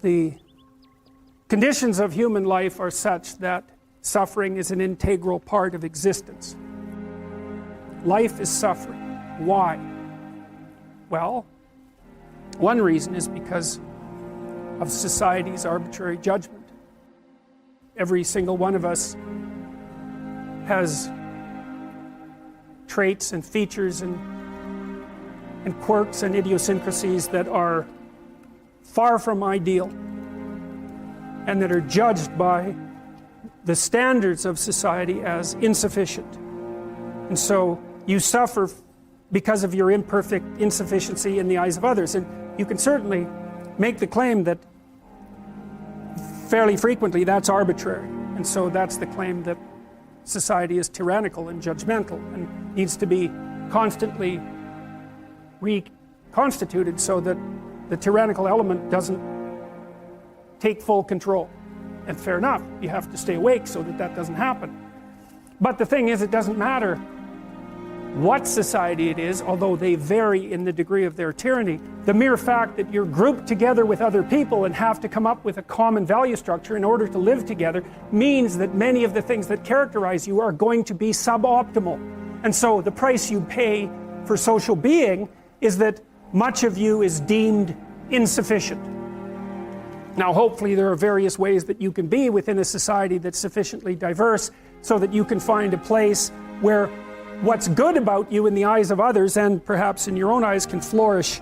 the conditions of human life are such that suffering is an integral part of existence. Life is suffering. Why? Well, one reason is because of society's arbitrary judgment. Every single one of us has traits and features and quirks and idiosyncrasies that are far from ideal and that are judged by the standards of society as insufficient. And so you suffer because of your imperfect insufficiency in the eyes of others. And you can certainly make the claim that fairly frequently that's arbitrary. And so that's the claim that society is tyrannical and judgmental and needs to be constantly reconstituted so that the tyrannical element doesn't take full control. And fair enough, you have to stay awake so that that doesn't happen. But the thing is, it doesn't matter what society it is, although they vary in the degree of their tyranny. The mere fact that you're grouped together with other people and have to come up with a common value structure in order to live together means that many of the things that characterize you are going to be suboptimal. And so the price you pay for social being is that much of you is deemed insufficient. Now, hopefully there are various ways that you can be within a society that's sufficiently diverse so that you can find a place where what's good about you in the eyes of others and perhaps in your own eyes can flourish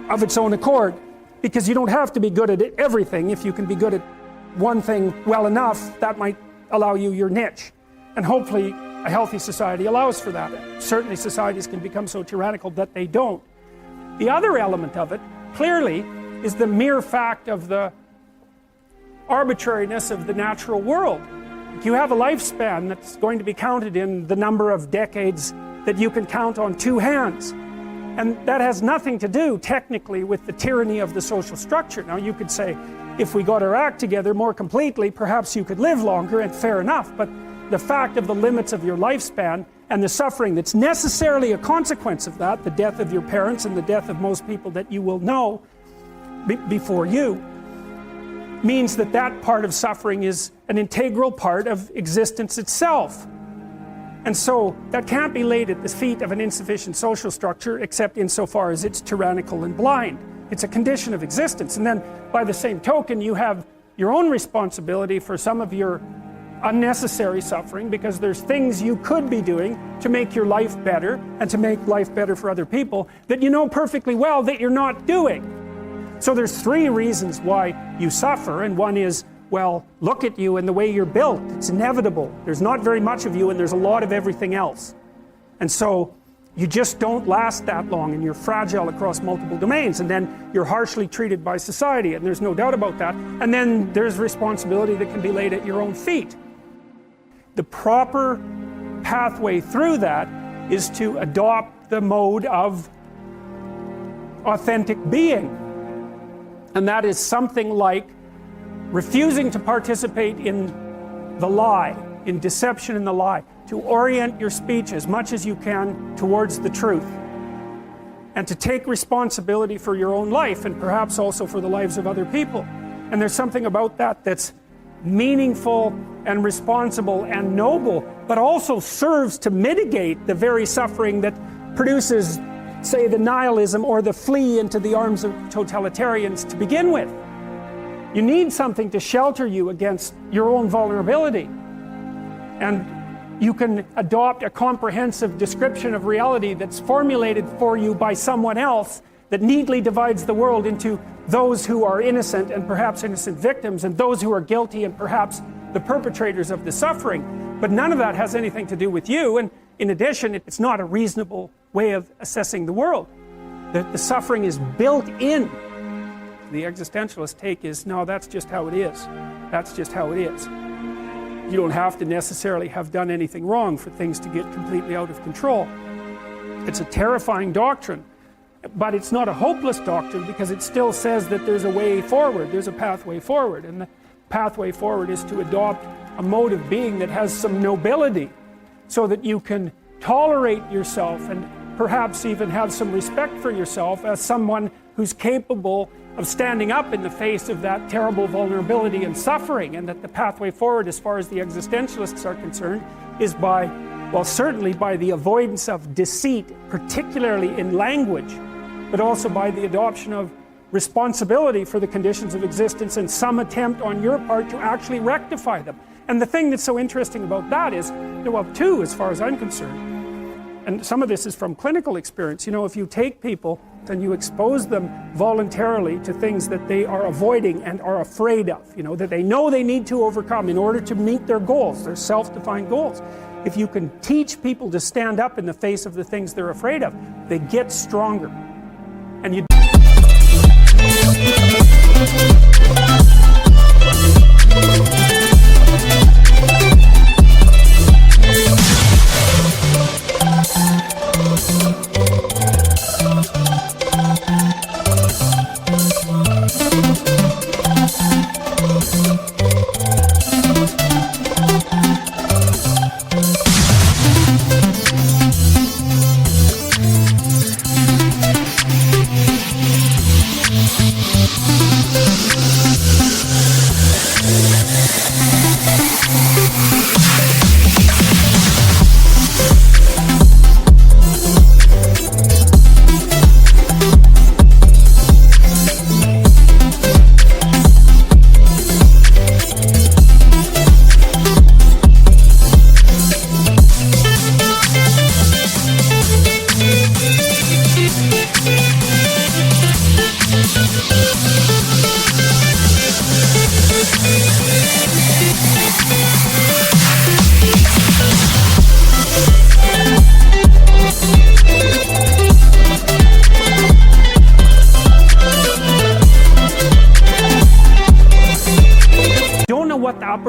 of its own accord, because you don't have to be good at everything. If you can be good at one thing well enough, that might allow you your niche, and hopefully a healthy society allows for that. Certainly societies can become so tyrannical that they don't. The other element of it clearly is the mere fact of the arbitrariness of the natural world. You have a lifespan that's going to be counted in the number of decades that you can count on two hands. And that has nothing to do, technically, with the tyranny of the social structure. Now, you could say, if we got our act together more completely, perhaps you could live longer, and fair enough. But the fact of the limits of your lifespan and the suffering that's necessarily a consequence of that, the death of your parents and the death of most people that you will know before you, means that that part of suffering is an integral part of existence itself. And so that can't be laid at the feet of an insufficient social structure, except insofar as it's tyrannical and blind. It's a condition of existence. And then by the same token, you have your own responsibility for some of your unnecessary suffering, because there's things you could be doing to make your life better and to make life better for other people that you know perfectly well that you're not doing. So there's three reasons why you suffer, and one is, well, look at you and the way you're built. It's inevitable. There's not very much of you and there's a lot of everything else. And so you just don't last that long, and you're fragile across multiple domains, and then you're harshly treated by society, and there's no doubt about that. And then there's responsibility that can be laid at your own feet. The proper pathway through that is to adopt the mode of authentic being. And that is something like refusing to participate in the lie, in deception and the lie, to orient your speech as much as you can towards the truth, and to take responsibility for your own life and perhaps also for the lives of other people. And there's something about that that's meaningful and responsible and noble, but also serves to mitigate the very suffering that produces, say, the nihilism or the flee into the arms of totalitarians to begin with. You need something to shelter you against your own vulnerability. And you can adopt a comprehensive description of reality that's formulated for you by someone else that neatly divides the world into those who are innocent and perhaps innocent victims, and those who are guilty and perhaps the perpetrators of the suffering. But none of that has anything to do with you, and in addition, it's not a reasonable way of assessing the world. The suffering is built in. The existentialist take is, no, that's just how it is. That's just how it is. You don't have to necessarily have done anything wrong for things to get completely out of control. It's a terrifying doctrine, but it's not a hopeless doctrine, because it still says that there's a way forward, there's a pathway forward, and the pathway forward is to adopt a mode of being that has some nobility, so that you can tolerate yourself and perhaps even have some respect for yourself as someone who's capable of standing up in the face of that terrible vulnerability and suffering, and that the pathway forward, as far as the existentialists are concerned, is by, well, certainly by the avoidance of deceit, particularly in language, but also by the adoption of responsibility for the conditions of existence and some attempt on your part to actually rectify them. And the thing that's so interesting about that is, well, too, as far as I'm concerned, and some of this is from clinical experience, you know, if you take people and you expose them voluntarily to things that they are avoiding and are afraid of, you know, that they know they need to overcome in order to meet their goals, their self-defined goals. If you can teach people to stand up in the face of the things they're afraid of, they get stronger. And you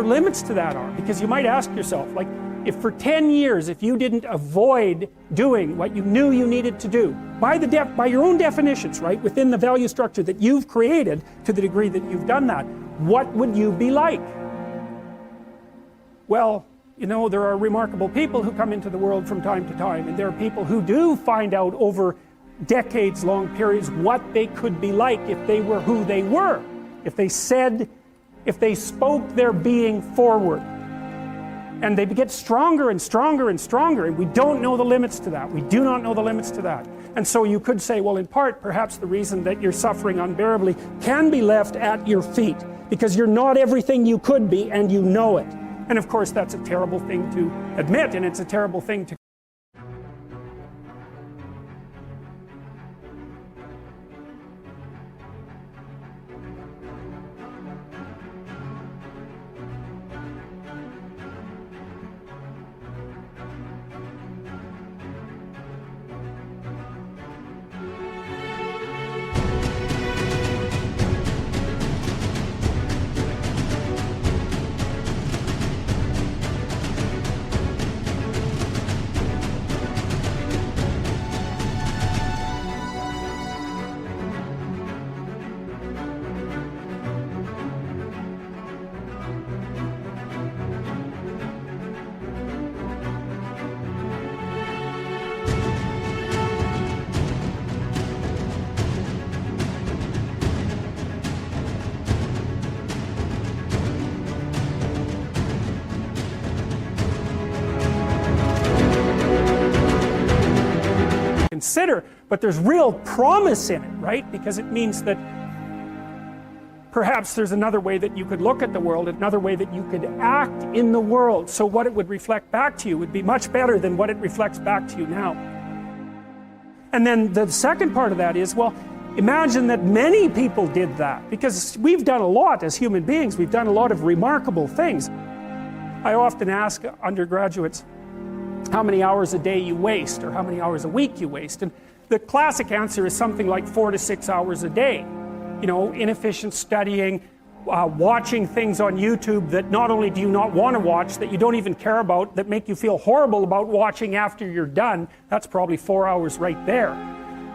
limits to that are, because you might ask yourself, like, if for 10 years, if you didn't avoid doing what you knew you needed to do, by your own definitions, right, within the value structure that you've created, to the degree that you've done that, what would you be like? Well, you know, there are remarkable people who come into the world from time to time, and there are people who do find out over decades-long periods what they could be like if they were who they were, if they spoke their being forward. And they get stronger and stronger and stronger, and we don't know the limits to that. We do not know the limits to that. And so you could say, well, in part, perhaps the reason that you're suffering unbearably can be left at your feet, because you're not everything you could be, and you know it. And of course, that's a terrible thing to admit, and it's a terrible thing to consider, but there's real promise in it, right? Because it means that perhaps there's another way that you could look at the world, another way that you could act in the world, so what it would reflect back to you would be much better than what it reflects back to you now. And then the second part of that is, well, imagine that many people did that, because we've done a lot as human beings. We've done a lot of remarkable things. I often ask undergraduates how many hours a day you waste, or how many hours a week you waste, and the classic answer is something like 4 to 6 hours a day. You know, inefficient studying, watching things on YouTube that not only do you not want to watch, that you don't even care about, that make you feel horrible about watching after you're done. That's probably 4 hours right there.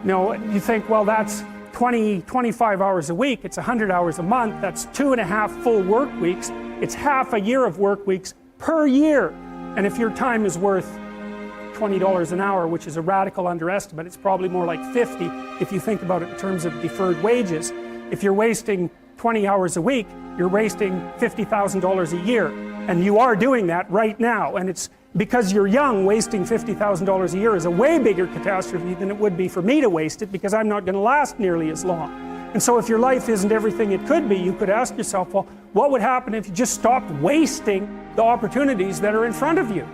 You know, you think, well, that's 25 hours a week, it's 100 hours a month, that's 2.5 full work weeks, it's half a year of work weeks per year. And if your time is worth $20 an hour, which is a radical underestimate, it's probably more like 50 if you think about it in terms of deferred wages. If you're wasting 20 hours a week, you're wasting $50,000 a year. And you are doing that right now. And it's because you're young, wasting $50,000 a year is a way bigger catastrophe than it would be for me to waste it, because I'm not going to last nearly as long. And so if your life isn't everything it could be, you could ask yourself, well, what would happen if you just stopped wasting the opportunities that are in front of you?